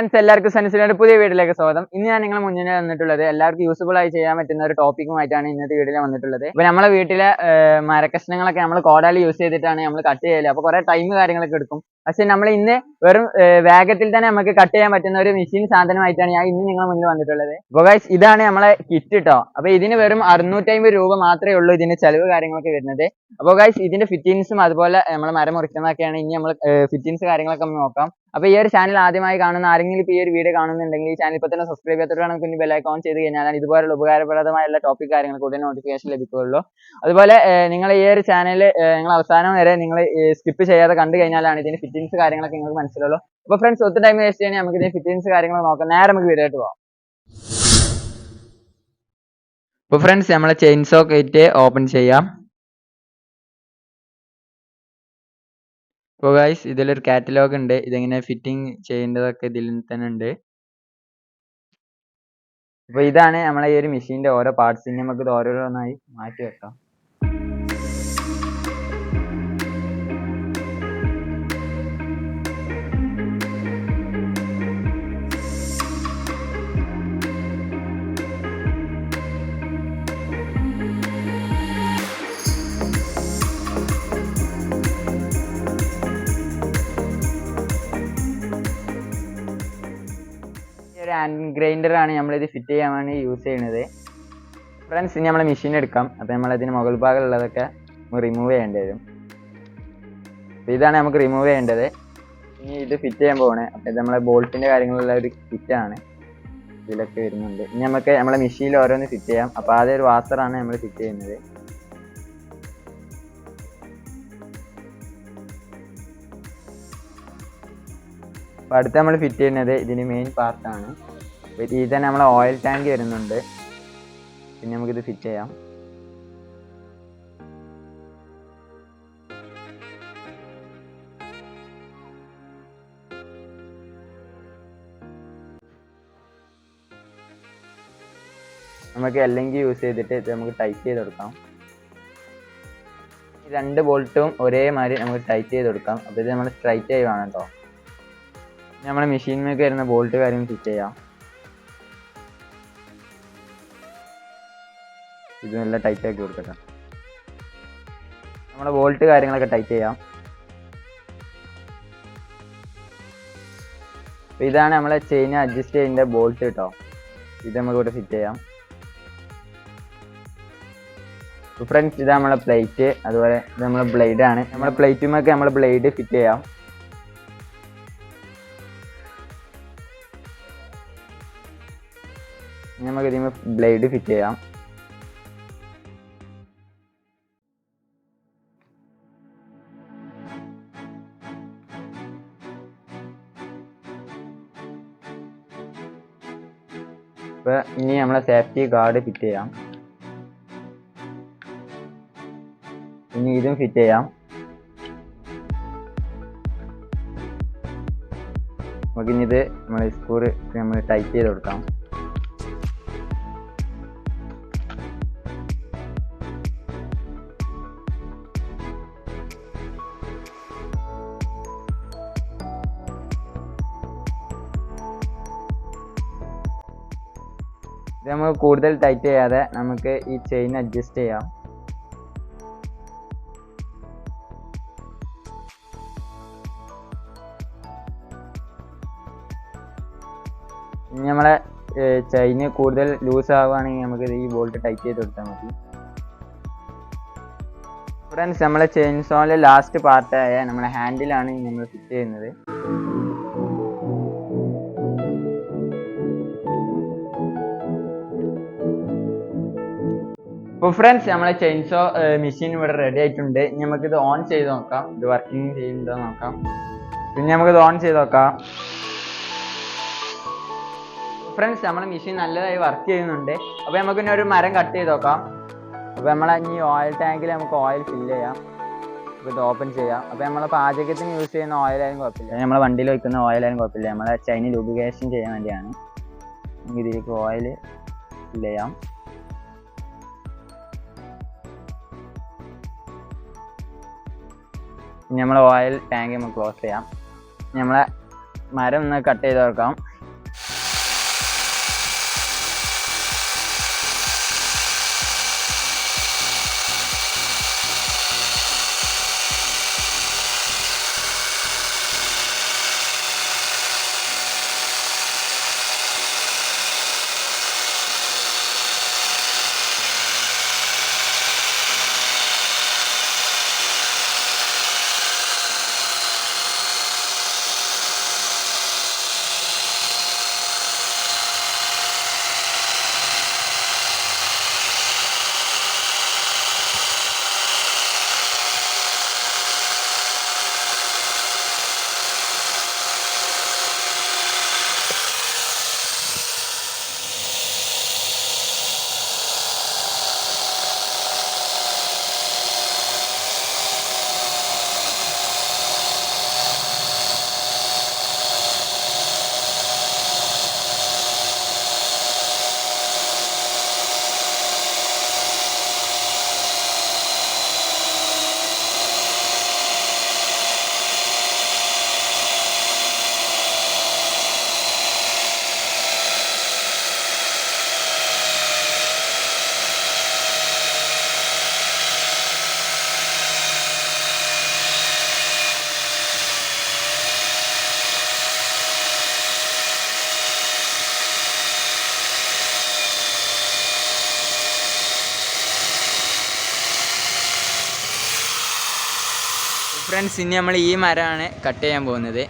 Friends, എല്ലാവർക്കും സൻസിന്റെ പുതിയ വീഡിയോയിലേക്ക് സ്വാഗതം. ഇന്ന് ഞാൻ നിങ്ങളെ മുന്നിൽ വന്നിട്ടുള്ളത് എല്ലാവർക്കും യൂസ്ഫുൾ ആയി ചെയ്യാൻ പറ്റുന്ന ഒരു ടോപ്പിക്കുമായിട്ടാണ് ഇന്നത്തെ വീഡിയോയിൽ വന്നിട്ടുള്ളത്. അപ്പോൾ നമ്മളെ വീട്ടിലെ മരക്കഷ്ണങ്ങളൊക്കെ നമ്മൾ കോടാലി യൂസ് ചെയ്തിട്ടാണ് നമ്മൾ കട്ട് ചെയ്യല്. അപ്പോൾ കുറേ ടൈം കാര്യങ്ങളൊക്കെ എടുക്കും. പക്ഷെ നമ്മൾ ഇന്ന് വെറും വേഗത്തിൽ തന്നെ നമുക്ക് കട്ട് ചെയ്യാൻ പറ്റുന്ന ഒരു മെഷീൻ സാധനമായിട്ടാണ് ഞാൻ ഇന്ന് നിങ്ങളെ മുന്നിൽ വന്നിട്ടുള്ളത്. അപ്പോൾ ഗൈസ്, ഇതാണ് നമ്മളെ കിറ്റ് കേട്ടോ. അപ്പോൾ ഇതിന് വെറും 650 രൂപ മാത്രമേ ഉള്ളൂ ഇതിന്റെ ചെലവ് കാര്യങ്ങളൊക്കെ വരുന്നത്. അപ്പോൾ ഗൈസ്, ഇതിന്റെ ഫിറ്റിങ്സും അതുപോലെ നമ്മൾ മരം മുറിക്കുന്നതൊക്കെയാണ് ഇനി നമ്മൾ ഫിറ്റിങ്സ് കാര്യങ്ങളൊക്കെ നോക്കാം. അപ്പോൾ ഈ ഒരു ചാനൽ ആദ്യമായി കാണുന്ന ആരെങ്കിലും ഇപ്പോൾ ഈ ഒരു വീഡിയോ കാണുന്നുണ്ടെങ്കിൽ ഈ ചാനൽ ഇപ്പോൾ തന്നെ സബ്സ്ക്രൈബ് ചെയ്യാത്തവരാണ് കുഞ്ഞു ബെല്ലൈക്കൺ ഓൺ ചെയ്ത് കഴിഞ്ഞാൽ ഇതുപോലുള്ള ഉപകാരപ്രദമായുള്ള ടോപ്പിക് കാര്യങ്ങൾക്ക് ഉടനെ നോട്ടിഫിക്കേഷൻ ലഭിക്കുകയുള്ളൂ. അതുപോലെ നിങ്ങൾ ഈ ഒരു ചാനൽ നിങ്ങൾ അവസാനം വരെ നിങ്ങൾ സ്കിപ്പ് ചെയ്യാതെ കണ്ടു കഴിഞ്ഞാലാണ് ഇതിന്റെ ഫിറ്റിങ്സ് കാര്യങ്ങളൊക്കെ നിങ്ങൾക്ക് മനസ്സിലുള്ളൂ. അപ്പോൾ ഫ്രണ്ട്സ്, ഒത്തിരി ടൈം വേസ്റ്റ് ചെയ്യാൻ നമുക്ക് ഇതിന്റെ ഫിറ്റിങ്സ് കാര്യങ്ങൾ നോക്കാം. നേരെ നമുക്ക് വീഡിയോ ആയിട്ട് പോകാം. അപ്പോൾ ഫ്രണ്ട്സ്, നമ്മളെ ചെയിൻ സോക്കറ്റ് ഓപ്പൺ ചെയ്യാം. അപ്പോൾ ഗൈസ്, ഇതിലൊരു കാറ്റലോഗ് ഉണ്ട്. ഇതെങ്ങനെ ഫിറ്റിംഗ് ചെയ്യേണ്ടതൊക്കെ ഇതിൽ തന്നെ ഉണ്ട്. അപ്പോൾ ഇതാണ് നമ്മളെ ഈ ഒരു മെഷീൻ്റെ ഓരോ പാർട്സ്. നമുക്ക് ഇത് ഓരോന്നായി മാറ്റി വെക്കാം. ഹാൻഡ് ഗ്രൈൻഡർ ആണ് നമ്മളിത് ഫിറ്റ് ചെയ്യാൻ വേണ്ടി യൂസ് ചെയ്യുന്നത്. ഫ്രണ്ട്സ്, ഇനി നമ്മളെ മെഷീൻ എടുക്കാം. അപ്പോൾ നമ്മളതിന് മുകൾ ഭാഗമുള്ളതൊക്കെ റിമൂവ് ചെയ്യേണ്ടി വരും. അപ്പോൾ ഇതാണ് നമുക്ക് റിമൂവ് ചെയ്യേണ്ടത്. ഇനി ഇത് ഫിറ്റ് ചെയ്യാൻ പോകണേ. അപ്പോൾ ഇത് നമ്മളെ ബോൾട്ടിൻ്റെ കാര്യങ്ങളുള്ള ഒരു കിറ്റാണ്. ഇതിലൊക്കെ വരുന്നുണ്ട്. ഇനി നമുക്ക് നമ്മളെ മെഷീനിൽ ഓരോന്ന് ഫിറ്റ് ചെയ്യാം. അപ്പോൾ ആദ്യം ഒരു വാസറാണ് നമ്മൾ ഫിറ്റ് ചെയ്യുന്നത്. അപ്പോൾ അടുത്ത് നമ്മൾ ഫിറ്റ് ചെയ്യുന്നത് ഇതിന് മെയിൻ പാർട്ടാണ്. അപ്പോൾ ഇതിൽ തന്നെ നമ്മളെ ഓയിൽ ടാങ്ക് വരുന്നുണ്ട്. പിന്നെ നമുക്കിത് ഫിറ്റ് ചെയ്യാം. നമുക്ക് അല്ലെങ്കിൽ യൂസ് ചെയ്തിട്ട് ഇത് നമുക്ക് ടൈറ്റ് ചെയ്ത് കൊടുക്കാം. ഈ 2 ബോൾട്ടും ഒരേമാതിരി നമുക്ക് ടൈറ്റ് ചെയ്ത് കൊടുക്കാം. അപ്പോൾ ഇത് നമ്മൾ സ്ട്രൈറ്റ് ആയി വേണം കേട്ടോ. നമ്മളെ മെഷീനിലേക്ക് വരുന്ന ബോൾട്ട് കാര്യം ഫിറ്റ് ചെയ്യാം. ഇത് നല്ല ടൈറ്റ് ആക്കി കൊടുക്കട്ടെ. നമ്മുടെ ബോൾട്ട് കാര്യങ്ങളൊക്കെ ടൈറ്റ് ചെയ്യാം. അപ്പോൾ ഇതാണ് നമ്മളെ ചെയിൻ അഡ്ജസ്റ്റ് ചെയ്യുന്ന ബോൾട്ട് കേട്ടോ. ഇത് നമുക്ക് ഇവിടെ ഫിറ്റ് ചെയ്യാം. ഫ്രണ്ട്സ്, ഇത് നമ്മളെ പ്ലേറ്റ്, അതുപോലെ ഇത് നമ്മളെ ബ്ലേഡ് ആണ്. നമ്മളെ പ്ലേറ്റുമൊക്കെ നമ്മൾ ബ്ലേഡ് ഫിറ്റ് ചെയ്യാം. നമുക്ക് ഇതിന് ബ്ലേഡ് ഫിറ്റ് ചെയ്യാം. അപ്പോൾ ഇനി നമ്മളെ സേഫ്റ്റി ഗാർഡ് ഫിറ്റ് ചെയ്യാം. ഇനി ഇതും ഫിറ്റ് ചെയ്യാം. നമുക്കിനി ഇത് നമ്മൾ സ്ക്രൂ നമ്മൾ ടൈറ്റ് ചെയ്ത് കൊടുക്കാം. ഇത് നമുക്ക് കൂടുതൽ ടൈറ്റ് ചെയ്യാതെ നമുക്ക് ഈ ചെയിൻ അഡ്ജസ്റ്റ് ചെയ്യാം. ഇനി നമ്മളെ ചെയിന് കൂടുതൽ ലൂസ് ആവുകയാണെങ്കിൽ നമുക്ക് ഈ ബോൾട്ട് ടൈറ്റ് ചെയ്ത് കൊടുത്താൽ മതി. ഫ്രണ്ട്സ്, നമ്മളെ ചെയിൻ സോയിലെ ലാസ്റ്റ് പാർട്ടായ നമ്മളെ ഹാൻഡിലാണ് നമ്മൾ ഫിറ്റ് ചെയ്യുന്നത്. അപ്പോൾ ഫ്രണ്ട്സ്, നമ്മളെ ചെയിൻസോ മെഷീൻ ഇവിടെ റെഡി ആയിട്ടുണ്ട്. ഇനി നമുക്കിത് ഓൺ ചെയ്ത് നോക്കാം. ഇത് വർക്കിംഗ് ചെയ്യുന്നുണ്ടോ നോക്കാം. പിന്നെ നമുക്കിത് ഓൺ ചെയ്ത് നോക്കാം. ഫ്രണ്ട്സ്, നമ്മളെ മെഷീൻ നല്ലതായി വർക്ക് ചെയ്യുന്നുണ്ട്. അപ്പോൾ നമുക്ക് ഇനി ഒരു മരം കട്ട് ചെയ്ത് നോക്കാം. അപ്പോൾ നമ്മളെ ഇനി ഓയിൽ ടാങ്കിൽ നമുക്ക് ഓയിൽ ഫില്ല് ചെയ്യാം. അപ്പോൾ ഇത് ഓപ്പൺ ചെയ്യാം. അപ്പോൾ നമ്മളെ പാചകത്തിന് യൂസ് ചെയ്യുന്ന ഓയിലായാലും കുഴപ്പമില്ല, നമ്മളെ വണ്ടിയിൽ വയ്ക്കുന്ന ഓയിലായാലും കുഴപ്പമില്ല. നമ്മളെ ചെയിൻ ലൂബ്രിക്കേഷൻ ചെയ്യാൻ വേണ്ടിയാണ്. നമുക്ക് ഇതിലേക്ക് ഓയിൽ ഫില്ല് ചെയ്യാം. നമ്മൾ ഓയിൽ ടാങ്ക് നമുക്ക് ക്ലോസ് ചെയ്യാം. നമ്മളെ മരം ഒന്ന് കട്ട് ചെയ്ത് വെക്കാം. ഫ്രണ്ട്സ്, ഇനി നമ്മൾ ഈ മരമാണ് കട്ട് ചെയ്യാൻ പോകുന്നത്.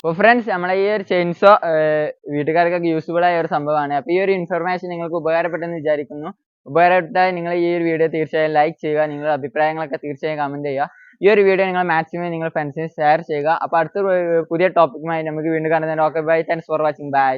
അപ്പോൾ ഫ്രണ്ട്സ്, നമ്മളെ ഈ ഒരു ചെയിൻസോ വീട്ടുകാർക്കൊക്കെ യൂസ്ഫുൾ ആയ ഒരു സംഭവമാണ്. അപ്പോൾ ഈ ഒരു ഇൻഫർമേഷൻ നിങ്ങൾക്ക് ഉപകാരപ്പെട്ടെന്ന് വിചാരിക്കുന്നു. ഉപകാരപ്പെട്ടാൽ നിങ്ങൾ ഈ ഒരു വീഡിയോ തീർച്ചയായും ലൈക്ക് ചെയ്യുക, നിങ്ങളുടെ അഭിപ്രായങ്ങളൊക്കെ തീർച്ചയായും കമൻറ്റ് ചെയ്യുക. ഈ ഒരു വീഡിയോ നിങ്ങൾ മാക്സിമം നിങ്ങൾ ഫ്രണ്ട്സിന് ഷെയർ ചെയ്യുക. അപ്പോൾ അടുത്ത പുതിയ ടോപ്പിക്കുമായി നമുക്ക് വീണ്ടും കാണുന്നതിന് okay bye, thanks for watching, by.